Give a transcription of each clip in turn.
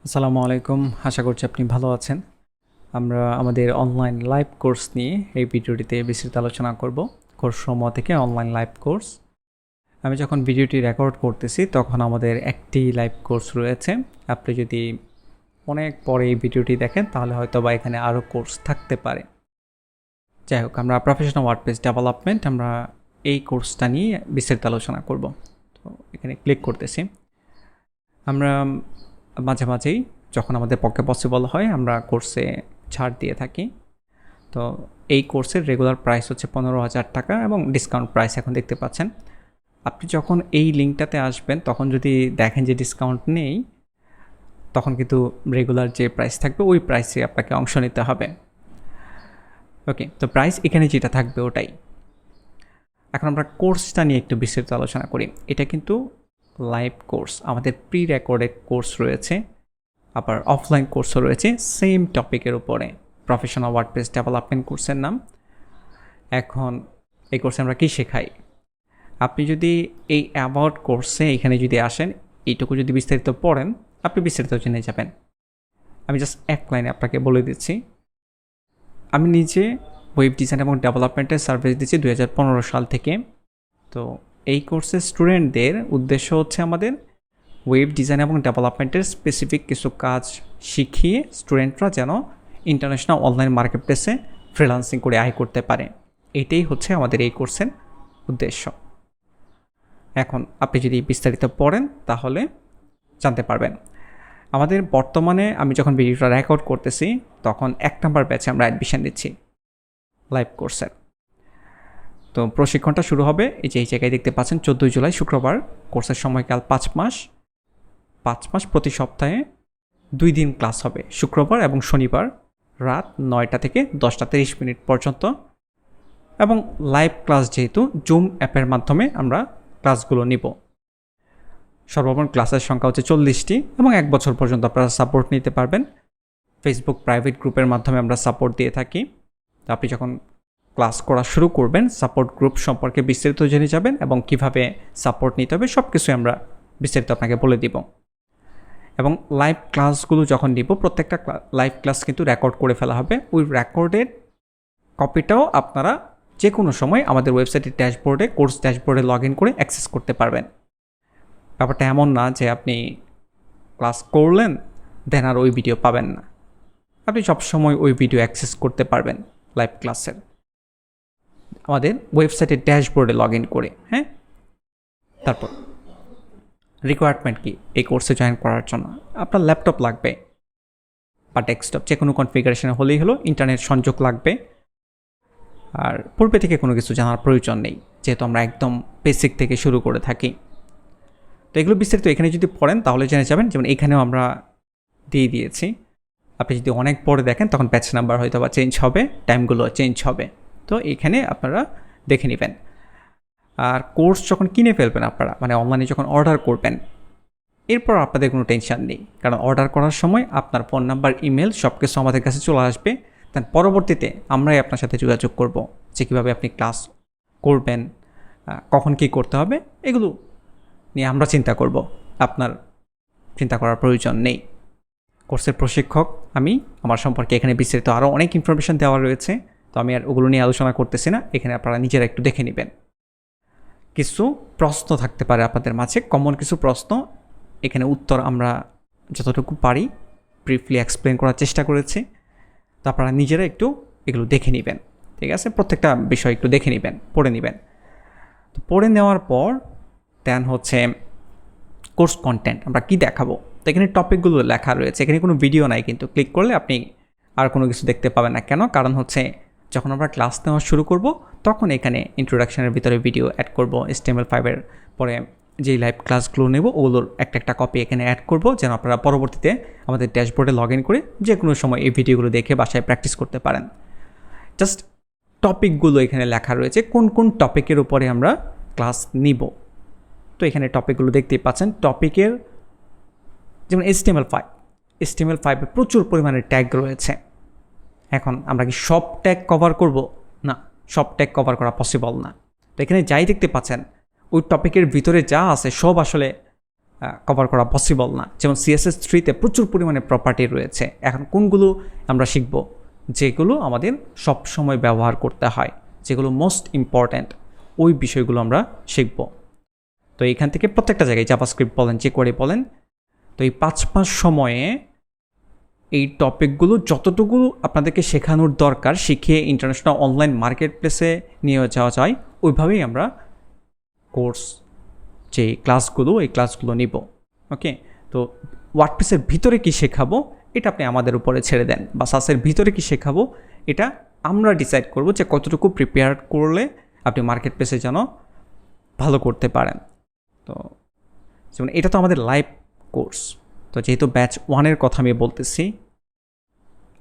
আসসালামু আলাইকুম। আশা করছি আপনি ভালো আছেন। আমরা আমাদের অনলাইন লাইভ কোর্স নিয়ে এই ভিডিওটিতে বিস্তারিত আলোচনা করব। কোর্স সমূহ থেকে অনলাইন লাইভ কোর্স। আমি যখন ভিডিওটি রেকর্ড করতেছি তখন আমাদের একটি লাইভ কোর্স রয়েছে। আপনি যদি অনেক পরে এই ভিডিওটি দেখেন তাহলে হয়তো বা এখানে আরও কোর্স থাকতে পারে। যাই হোক, আমরা প্রফেশনাল ওয়ার্ডপ্রেস ডেভেলপমেন্ট আমরা এই কোর্সটা নিয়ে বিস্তারিত আলোচনা করব। তো এখানে ক্লিক করতেছি। আমরা মাঝে মাঝেই যখন আমাদের পক্ষে পসিবল হয় আমরা কোর্সে ছাড় দিয়ে থাকি। তো এই কোর্সের রেগুলার প্রাইস হচ্ছে 15,000 টাকা এবং ডিসকাউন্ট প্রাইস এখন দেখতে পাচ্ছেন। আপনি যখন এই লিঙ্কটাতে আসবেন তখন যদি দেখেন যে ডিসকাউন্ট নেই, তখন কিন্তু রেগুলার যে প্রাইস থাকবে ওই প্রাইসে আপনাকে অংশ নিতে হবে। ওকে, তো প্রাইস এখানে যেটা থাকবে ওটাই। এখন আমরা কোর্সটা নিয়ে একটু বিস্তারিত আলোচনা করি। এটা কিন্তু লাইভ কোর্স, আমাদের প্রি রেকর্ডেড কোর্স রয়েছে, আবার অফলাইন কোর্সও রয়েছে সেম টপিকের উপরে। প্রফেশনাল ওয়ার্ডপ্রেস ডেভেলপমেন্ট কোর্সের নাম। এখন এই কোর্সে আমরা কী শেখাই? আপনি যদি এই অ্যাবাউট কোর্সে এখানে যদি আসেন, এইটুকু যদি বিস্তারিত পড়েন, আপনি বিস্তারিত জেনে যাবেন। আমি জাস্ট এক লাইনে আপনাকে বলে দিচ্ছি। আমি নিজে ওয়েব ডিজাইন এবং ডেভেলপমেন্টের সার্ভিস দিচ্ছি 2015 সাল থেকে। তো এই কোর্সের স্টুডেন্টদের উদ্দেশ্য হচ্ছে আমাদের ওয়েব ডিজাইন এবং ডেভেলপমেন্টের স্পেসিফিক কিছু কাজ শিখিয়ে স্টুডেন্টরা যেন ইন্টারন্যাশনাল অনলাইন মার্কেটপ্লেসে ফ্রিল্যান্সিং করে আয় করতে পারে। এটাই হচ্ছে আমাদের এই কোর্সের উদ্দেশ্য। এখন আপনি যদি বিস্তারিত পড়েন তাহলে জানতে পারবেন। আমাদের বর্তমানে আমি যখন ভিডিওটা রেকর্ড করতেছি তখন 1 নম্বর ব্যাচে আমরা অ্যাডমিশন দিচ্ছি লাইভ কোর্সের। তো প্রশিক্ষণটা শুরু হবে এই জায়গায় দেখতে পাচ্ছেন 14 জুলাই শুক্রবার। কোর্সের সময়কাল 5 মাস। 5 মাস প্রতি সপ্তাহে 2 দিন ক্লাস হবে, শুক্রবার এবং শনিবার রাত 9টা থেকে 10টা 30 মিনিট পর্যন্ত। এবং লাইভ ক্লাস যেহেতু জুম অ্যাপের মাধ্যমে আমরা ক্লাসগুলো নিব। সর্বমোট ক্লাসের সংখ্যা হচ্ছে 40টি এবং 1 বছর পর্যন্ত আপনারা সাপোর্ট নিতে পারবেন। ফেসবুক প্রাইভেট গ্রুপের মাধ্যমে আমরা সাপোর্ট দিয়ে থাকি। তো আপনি যখন ক্লাস করা শুরু করবেন সাপোর্ট গ্রুপ সম্পর্কে বিস্তারিত জেনে যাবেন এবং কিভাবে সাপোর্ট নিতে হবে সব কিছু আমরা বিস্তারিত আপনাকে বলে দিব। এবং লাইভ ক্লাসগুলো যখন নিব প্রত্যেকটা লাইভ ক্লাস কিন্তু রেকর্ড করে ফেলা হবে। ওই রেকর্ডের কপিটাও আপনারা যে কোনো সময় আমাদের ওয়েবসাইটের ড্যাশবোর্ডে কোর্স ড্যাশবোর্ডে লগ ইন করে অ্যাক্সেস করতে পারবেন। ব্যাপারটা এমন না যে আপনি ক্লাস করলেন দেন আর ওই ভিডিও পাবেন না। আপনি সবসময় ওই ভিডিও অ্যাক্সেস করতে পারবেন লাইভ ক্লাসের আমাদের ওয়েবসাইটের ড্যাশবোর্ডে লগ ইন করে। হ্যাঁ, তারপর রিকোয়ারমেন্ট কি এই কোর্সে জয়েন করার জন্য? আপনার ল্যাপটপ লাগবে বা ডেস্কটপ, যে কোনো কনফিগারেশনে হলেই হলো। ইন্টারনেট সংযোগ লাগবে। আর পূর্বে থেকে কোনো কিছু জানার প্রয়োজন নেই, যেহেতু আমরা একদম বেসিক থেকে শুরু করে থাকি। তো এগুলো বিস্তারিত এখানে যদি পড়েন তাহলে জেনে যাবেন। যেমন এখানেও আমরা দিয়ে দিয়েছি। আপনি যদি অনেক পরে দেখেন তখন ব্যাচ নাম্বার হয়তো বা চেঞ্জ হবে, টাইমগুলো চেঞ্জ হবে। তো এখানে আপনারা দেখে নেবেন। আর কোর্স যখন কিনে ফেলবেন আপনারা, মানে অনলাইনে যখন অর্ডার করবেন, এরপর আপনাদের কোনো টেনশান নেই, কারণ অর্ডার করার সময় আপনার ফোন নাম্বার, ইমেল সব কিছু আমাদের কাছে চলে আসবে। দেন পরবর্তীতে আমরাই আপনার সাথে যোগাযোগ করব যে কীভাবে আপনি ক্লাস করবেন, কখন কী করতে হবে, এগুলো নিয়ে আমরা চিন্তা করব। আপনার চিন্তা করার প্রয়োজন নেই। কোর্সের প্রশিক্ষক আমি, আমার সম্পর্কে এখানে বিস্তারিত আরও অনেক ইনফরমেশান দেওয়া রয়েছে। তো আমি আর ওগুলো নিয়ে আলোচনা করতেছি না, এখানে আপনারা নিজেরা একটু দেখে নেবেন। কিছু প্রশ্ন থাকতে পারে আপনাদের মাঝে, কমন কিছু প্রশ্ন, এখানে উত্তর আমরা যতটুকু পারি ব্রিফলি এক্সপ্লেন করার চেষ্টা করেছি। তো আপনারা নিজেরা একটু এগুলো দেখে নেবেন, ঠিক আছে? প্রত্যেকটা বিষয় একটু দেখে নেবেন, পড়ে নেবেন। তো পড়ে নেওয়ার পর দেন হচ্ছে কোর্স কন্টেন্ট আমরা কি দেখাবো। তো এখানে টপিকগুলো লেখা রয়েছে, এখানে কোনো ভিডিও নাই, কিন্তু ক্লিক করলে আপনি আর কোনো কিছু দেখতে পাবেন না। কেন? কারণ হচ্ছে যখন আমরা ক্লাস নেওয়া শুরু করব তখন এখানে ইন্ট্রোডাকশনের ভিতরে ভিডিও অ্যাড করব। HTML5-এর পরে যেই লাইভ ক্লাসগুলো নেব ওগুলোর একটা একটা কপি এখানে অ্যাড করব, যেন আপনারা পরবর্তীতে আমাদের ড্যাশবোর্ডে লগ ইন করে যে কোনো সময় এই ভিডিওগুলো দেখে বাসায় প্র্যাকটিস করতে পারেন। জাস্ট টপিকগুলো এখানে লেখা রয়েছে, কোন কোন টপিকের উপরে আমরা ক্লাস নিব। তো এখানে টপিকগুলো দেখতেই পাচ্ছেন। টপিকের যেমন HTML5-এ প্রচুর পরিমাণে ট্যাগ রয়েছে। এখন আমরা কি সব ট্যাগ কভার করব? না, সব ট্যাগ কভার করা পসিবল না। তো এখানে যাই দেখতে পাচ্ছেন ওই টপিকের ভিতরে যা আছে সব আসলে কভার করা পসিবল না। যেমন CSS3-তে প্রচুর পরিমাণে প্রপার্টি রয়েছে। এখন কোনগুলো আমরা শিখব? যেগুলো আমাদের সব সময় ব্যবহার করতে হয়, যেগুলো মোস্ট ইম্পর্ট্যান্ট, ওই বিষয়গুলো আমরা শিখব। তো এইখান থেকে প্রত্যেকটা জায়গায় জাভাস্ক্রিপ্ট বলেন, যে কোয়ারি বলেন, তো এই 5 মাস সময়ে এই টপিকগুলো যতটুকু আপনাদেরকে শেখানোর দরকার শিখিয়ে ইন্টারন্যাশনাল অনলাইন মার্কেট প্লেসে নিয়ে যাওয়া যায়, ওইভাবেই আমরা কোর্স যে ক্লাসগুলো, এই ক্লাসগুলো নিব। ওকে, তো ওয়ার্ডপ্রেসের ভিতরে কি শেখাবো এটা আপনি আমাদের উপরে ছেড়ে দেন, বা সাসের ভিতরে কি শেখাবো এটা আমরা ডিসাইড করব, যে কতটুকু প্রিপেয়ার করলে আপনি মার্কেট প্লেসে যেন ভালো করতে পারেন। তো যেমন এটা তো আমাদের লাইভ কোর্স, তো যেহেতু ব্যাচ 1-এর কথা আমি বলতেছি,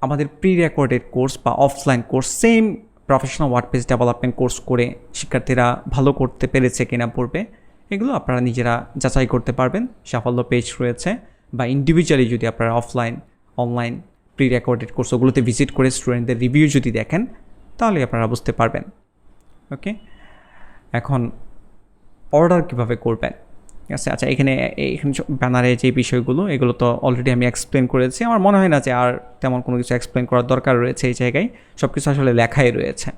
আমাদের প্রি রেকর্ডেড কোর্স বা offline course, same professional WordPress development course করে শিক্ষার্থীরা ভালো করতে পেরেছে কিনা পড়বে, এগুলো আপনারা নিজেরা যাচাই করতে পারবেন। সাফল্য পেজ রয়েছে, বা ইন্ডিভিজুয়ালি যদি আপনারা offline online pre recorded course ওগুলোতে ভিজিট করে স্টুডেন্টদের রিভিউ যদি দেখেন, তাহলে আপনারা বুঝতে পারবেন। ওকে, এখন অর্ডার কীভাবে করবেন? ঠিক আছে, আচ্ছা এখানে ব্যানারে যে বিষয়গুলো, এগুলো তো অলরেডি আমি এক্সপ্লেন করেছি। আমার মনে হয় না যে আর তেমন কোনো কিছু এক্সপ্লেন করার দরকার রয়েছে। এই জায়গায় সব কিছু আসলে লেখাই রয়েছে।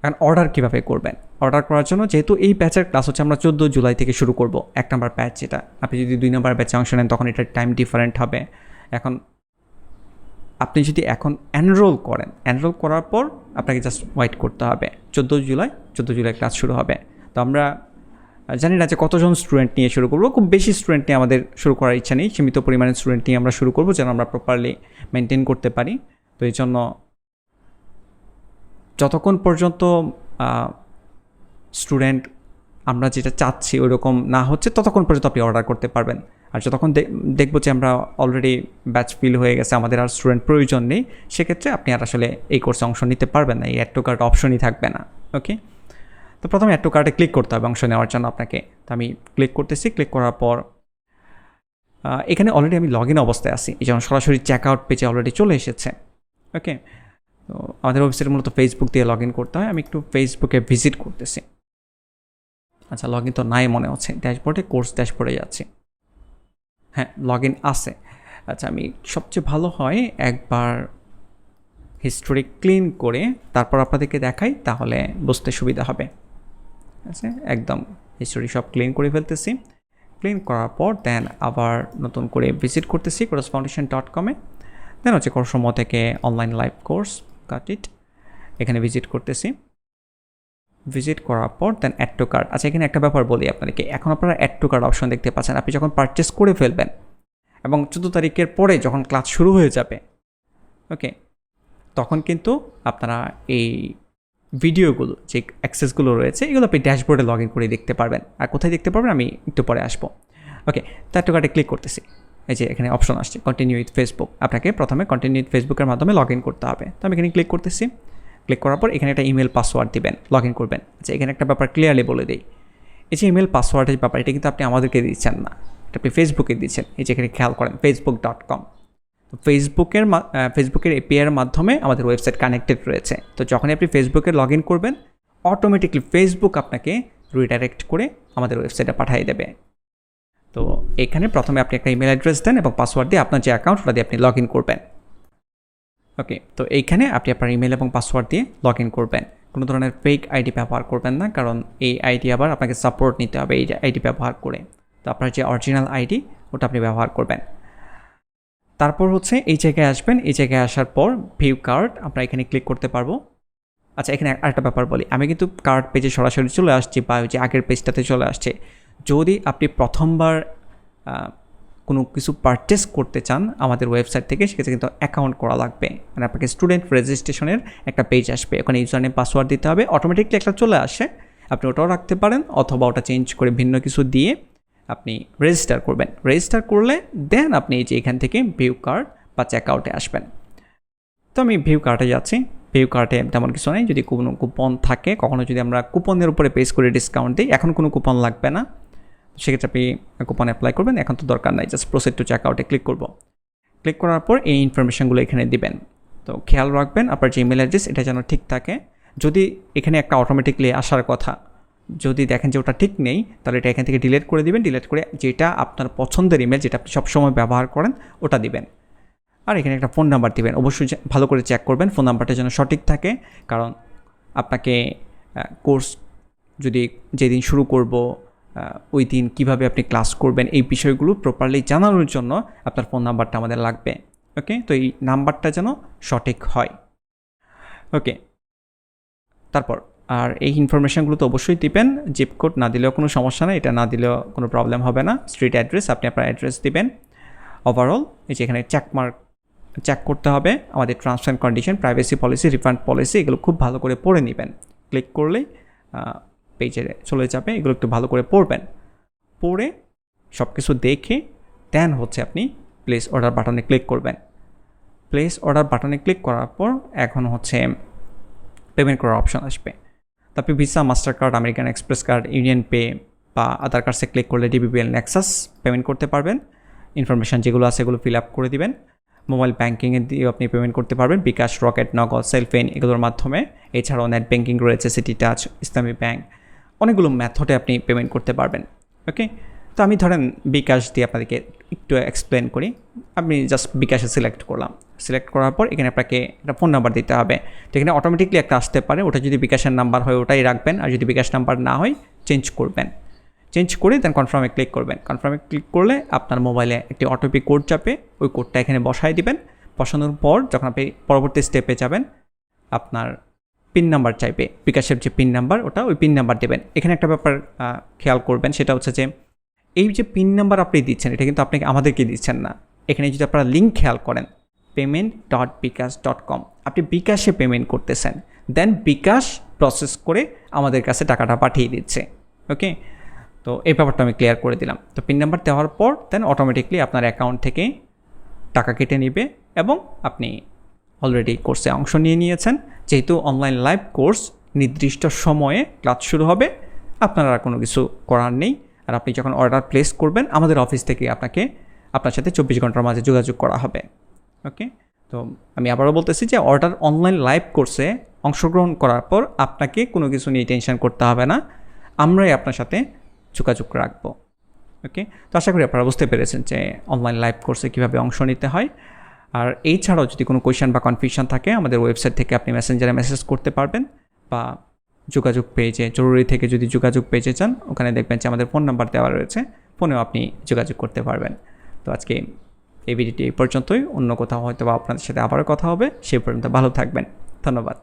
এখন অর্ডার কীভাবে করবেন? অর্ডার করার জন্য, যেহেতু এই ব্যাচের ক্লাস হচ্ছে আমরা 14 জুলাই থেকে শুরু করব, 1 নম্বর ব্যাচ যেটা, আপনি যদি 2 নম্বর ব্যাচে অংশ নেন তখন এটার টাইম ডিফারেন্ট হবে। এখন আপনি যদি এখন এনরোল করার পর আপনাকে জাস্ট ওয়েট করতে হবে। 14 জুলাই ক্লাস শুরু হবে। তো আমরা জানি না যে কতজন স্টুডেন্ট নিয়ে শুরু করবো, খুব বেশি স্টুডেন্ট নিয়ে আমাদের শুরু করার ইচ্ছা নেই, সীমিত পরিমাণের স্টুডেন্ট নিয়ে আমরা শুরু করবো, যেন আমরা প্রপারলি মেনটেন করতে পারি। তো এই জন্য যতক্ষণ পর্যন্ত স্টুডেন্ট আমরা যেটা চাচ্ছি ওই রকম না হচ্ছে, ততক্ষণ পর্যন্ত আপনি অর্ডার করতে পারবেন। আর যতক্ষণ দেখবো যে আমরা অলরেডি ব্যাচ ফিল হয়ে গেছে, আমাদের আর স্টুডেন্ট প্রয়োজন নেই, সেক্ষেত্রে আপনি আর আসলে এই কোর্সে অংশ নিতে পারবেন না, এই অ্যাড টু কার্ট অপশনই থাকবে না। ওকে, তো প্রথমে অ্যাড টু কার্টে ক্লিক করতে হবে অংশ নেওয়ার জন্য আপনাকে। তো আমি ক্লিক করতেছি। ক্লিক করার পর এখানে অলরেডি আমি লগ ইন অবস্থায় আছি, এই জন্য সরাসরি চেক আউট পেজে অলরেডি চলে এসেছে। ওকে, তো আমাদের ওয়েবসাইটে মূলত ফেসবুক দিয়ে লগ ইন করতে হয়। আমি একটু ফেসবুকে ভিজিট করতেছি। আচ্ছা, লগ ইন তো নাই মনে হচ্ছে, ড্যাশবোর্ডে কোর্স ড্যাশবোর্ডে যাচ্ছি। হ্যাঁ, লগ ইন আছে। আচ্ছা, আমি সবচেয়ে ভালো হয় একবার হিস্টোরি ক্লিন করে তারপর আপনাদেরকে দেখাই, তাহলে বুঝতে সুবিধা হবে। আচ্ছা, একদম হিস্টোরি সব ক্লিন করে ফেলতেছি। ক্লিন করার পর দেন আবার নতুন করে ভিজিট করতেছি coursefoundation.com-এ। দেন হচ্ছে কোর্সমো থেকে অনলাইন লাইভ কোর্স কাট ইট, এখানে ভিজিট করতেছি। ভিজিট করার পর দেন অ্যাড টু কার্ট। আচ্ছা, এখানে একটা ব্যাপার বলি আপনাদেরকে, এখন আপনারা অ্যাড টু কার্ট অপশন দেখতে পাচ্ছেন। আপনি যখন পারচেস করে ফেলবেন এবং 14 তারিখের পরে যখন ক্লাস শুরু হয়ে যাবে, ওকে, তখন কিন্তু আপনারা এই ভিডিওগুলো যে অ্যাক্সেসগুলো রয়েছে, এগুলো আপনি ড্যাশবোর্ডে লগ ইন করে দেখতে পারবেন। আর কোথায় দেখতে পারবেন আমি একটু পরে আসবো। ওকে, তো অ্যাড টু কার্টে ক্লিক করতেছি। এই যে এখানে অপশন আসছে কন্টিনিউ উইথ ফেসবুক, আপনাকে প্রথমে কন্টিনিউ উইথ ফেসবুকের মাধ্যমে লগ ইন করতে হবে। তো আমি এখানে ক্লিক করতেছি। ক্লিক করার পর এখানে একটা ইমেল পাসওয়ার্ড দিবেন, লগ ইন করবেন। আচ্ছা, এখানে একটা ব্যাপার ক্লিয়ারলি বলে দিই, এই যে ইমেল পাসওয়ার্ডের ব্যাপার, এটা কিন্তু আপনি আমাদেরকে দিচ্ছেন না, এটা আপনি ফেসবুকে দিচ্ছেন। এই যে এখানে খেয়াল করেন facebook.com, তো ফেসবুকের এপিআইয়ের মাধ্যমে আমাদের ওয়েবসাইট কানেক্টেড রয়েছে। তো যখনই আপনি ফেসবুকে লগ ইন করবেন, অটোমেটিকলি ফেসবুক আপনাকে রিডাইরেক্ট করে আমাদের ওয়েবসাইটে পাঠিয়ে দেবে। তো এখানে প্রথমে আপনি একটা ইমেল অ্যাড্রেস দেন এবং পাসওয়ার্ড দিয়ে আপনার যে অ্যাকাউন্ট, ওটা দিয়ে আপনি লগ ইন করবেন। ওকে, তো এইখানে আপনি আপনার ইমেল এবং পাসওয়ার্ড দিয়ে লগ ইন করবেন। কোনো ধরনের ফেক আইডি ব্যবহার করবেন না, কারণ এই আইডি আবার আপনাকে সাপোর্ট নিতে হবে এই আইডি ব্যবহার করে। তো আপনার যে অরিজিনাল আইডি, ওটা আপনি ব্যবহার করবেন। তারপর হচ্ছে এই জায়গায় আসবেন। এই জায়গায় আসার পর ভিউ কার্ড, আমরা এখানে ক্লিক করতে পারবো। আচ্ছা, এখানে আরেকটা ব্যাপার বলি, আমি কিন্তু কার্ড পেজে সরাসরি চলে আসছি, বা ওই যে আগের পেজটাতে চলে আসছে। যদি আপনি প্রথমবার কোনো কিছু পারচেস করতে চান আমাদের ওয়েবসাইট থেকে, সেক্ষেত্রে কিন্তু অ্যাকাউন্ট করা লাগবে। মানে আপনাকে স্টুডেন্ট রেজিস্ট্রেশনের একটা পেজ আসবে, ওখানে ইউজার নেম পাসওয়ার্ড দিতে হবে, অটোমেটিকলি একটা চলে আসে। আপনি ওটাও রাখতে পারেন, অথবা ওটা চেঞ্জ করে ভিন্ন কিছু দিয়ে আপনি রেজিস্টার করবেন। রেজিস্টার করলে দেন আপনি এই যে এখান থেকে ভিউ কার্ড বা চেকআউটে আসবেন। তো আমি ভিউ কার্ডে যাচ্ছি। ভিউ কার্ডে তেমন কিছু নেই, যদি কোনো কুপন থাকে, কখনো যদি আমরা কুপনের উপরে পেজ করে ডিসকাউন্ট দিই, এখন কোনো কুপন লাগবে না, সেক্ষেত্রে আপনি কুপন অ্যাপ্লাই করবেন, এখন তো দরকার নাই। জাস্ট প্রসিড টু চেকআউটে ক্লিক করব। ক্লিক করার পর এই ইনফরমেশনগুলো এখানে দিবেন। তো খেয়াল রাখবেন আপনার যে ইমেল অ্যাড্রেস, এটা যেন ঠিক থাকে। যদি এখানে একটা অটোমেটিকলি আসার কথা, যদি দেখেন যে ওটা ঠিক নেই তাহলে এটা এখান থেকে ডিলিট করে দিবেন। ডিলিট করে যেটা আপনার পছন্দের ইমেল, যেটা আপনি সবসময় ব্যবহার করেন, ওটা দিবেন। আর এখানে একটা ফোন নাম্বার দিবেন। অবশ্যই ভালো করে চেক করবেন ফোন নাম্বারটা যেন সঠিক থাকে, কারণ আপনাকে কোর্স যদি যেদিন শুরু করব ওই দিন কীভাবে আপনি ক্লাস করবেন এই বিষয়গুলো প্রপারলি জানানোর জন্য আপনার ফোন নাম্বারটা আমাদের লাগবে। ওকে, তো এই নাম্বারটা যেন সঠিক হয়। ওকে, তারপর আর এই ইনফরমেশানগুলো তো অবশ্যই দিবেন। জিপ কোড না দিলেও কোনো সমস্যা নেই, এটা না দিলেও কোনো প্রবলেম হবে না। স্ট্রিট অ্যাড্রেস, আপনি আপনার অ্যাড্রেস দিবেন। ওভারঅল এই যে এখানে চেক করতে হবে আমাদের terms and condition, privacy policy, refund policy, এগুলো খুব ভালো করে পড়ে নেবেন। ক্লিক করলেই পেজে চলে যাবে, এগুলো একটু ভালো করে পড়বেন। পড়ে সব কিছু দেখে দেন হচ্ছে আপনি প্লেস অর্ডার বাটনে ক্লিক করবেন। প্লেস অর্ডার বাটনে ক্লিক করার পর এখন হচ্ছে পেমেন্ট করার অপশন আসবে। তারপরে visa, master card, American express card, union pay বা আধার কার্ডসে ক্লিক করলে ডিবিবিএল নেক্সাস পেমেন্ট করতে পারবেন। ইনফরমেশান যেগুলো আছে এগুলো ফিল আপ করে দিবেন। মোবাইল ব্যাঙ্কিংয়ে দিয়েও আপনি পেমেন্ট করতে পারবেন, বিকাশ, রকেট, নগদ, সেলফেন এগুলোর মাধ্যমে। এছাড়াও নেট ব্যাঙ্কিং রয়েছে, সিটি টাচ, ইসলামী ব্যাংক, অনেকগুলো মেথডে আপনি পেমেন্ট করতে পারবেন। ওকে, তো আমি ধরেন বিকাশ দিয়ে আপনাদেরকে একটু এক্সপ্লেন করি। আমি জাস্ট বিকাশে সিলেক্ট করলাম। সিলেক্ট করার পর এখানে আপনাকে একটা ফোন নাম্বার দিতে হবে। তো এখানে অটোমেটিকলি একটা আসতে পারে, ওটা যদি বিকাশের নাম্বার হয় ওটাই রাখবেন, আর যদি বিকাশ নাম্বার না হয় চেঞ্জ করবেন। চেঞ্জ করে দেন কনফার্মে ক্লিক করবেন। কনফার্মে ক্লিক করলে আপনার মোবাইলে একটি ওটিপি কোড যাবে, ওই কোডটা এখানে বসায় দিবেন। বসানোর পর যখন আপনি পরবর্তী স্টেপে যাবেন আপনার পিন নাম্বার চাইবে, বিকাশের যে পিন নাম্বার ওটা, ওই পিন নাম্বার দেবেন। এখানে একটা ব্যাপার খেয়াল করবেন, সেটা হচ্ছে যে এই যে পিন নাম্বার আপনি দিচ্ছেন এটা কিন্তু আপনাকে আমাদেরকে দিচ্ছেন না। এখানে যদি আপনারা লিঙ্ক খেয়াল করেন payment.bikash.com, আপনি বিকাশে পেমেন্ট করতেছেন, দেন বিকাশ প্রসেস করে আমাদের কাছে টাকাটা পাঠিয়ে দিচ্ছে। ওকে, তো এই ব্যাপারটা আমি ক্লিয়ার করে দিলাম। তো পিন নাম্বার দেওয়ার পর দেন অটোমেটিকলি আপনার অ্যাকাউন্ট থেকে টাকা কেটে নেবে এবং আপনি অলরেডি কোর্সে অংশ নিয়ে নিয়েছেন। যেহেতু অনলাইন লাইভ কোর্স, নির্দিষ্ট সময়ে ক্লাস শুরু হবে, আপনার আর কোনো কিছু করার নেই। আর আপনি যখন অর্ডার প্লেস করবেন আমাদের অফিস থেকে আপনার সাথে 24 ঘন্টার মাঝে যোগাযোগ করা হবে। ওকে, তো আমি আবারও বলতেছি যে অনলাইন লাইভ কোর্সে অংশগ্রহণ করার পর আপনাকে কোনো কিছু নিয়ে টেনশন করতে হবে না, আমরাই আপনার সাথে যোগাযোগ রাখবো। ওকে, তো আশা করি আপনারা বুঝতে পেরেছেন যে অনলাইন লাইভ কোর্সে কীভাবে অংশ নিতে হয়। আর এই ছাড়াও যদি কোনো কোয়েশ্চেন বা কনফিউশন থাকে আমাদের ওয়েবসাইট থেকে আপনি মেসেঞ্জারে মেসেজ করতে পারবেন, বা যোগাযোগ পেজে, জরুরি থেকে যদি যোগাযোগ পেজে চান ওখানে দেখবেন যে আমাদের ফোন নাম্বার দেওয়া রয়েছে, ফোনেও আপনি যোগাযোগ করতে পারবেন। তো আজকে এই ভিডিওটি এই পর্যন্তই, অন্য কোথাও হয়তো বা আপনাদের সাথে আবারও কথা হবে। সেই পর্যন্ত ভালো থাকবেন, ধন্যবাদ।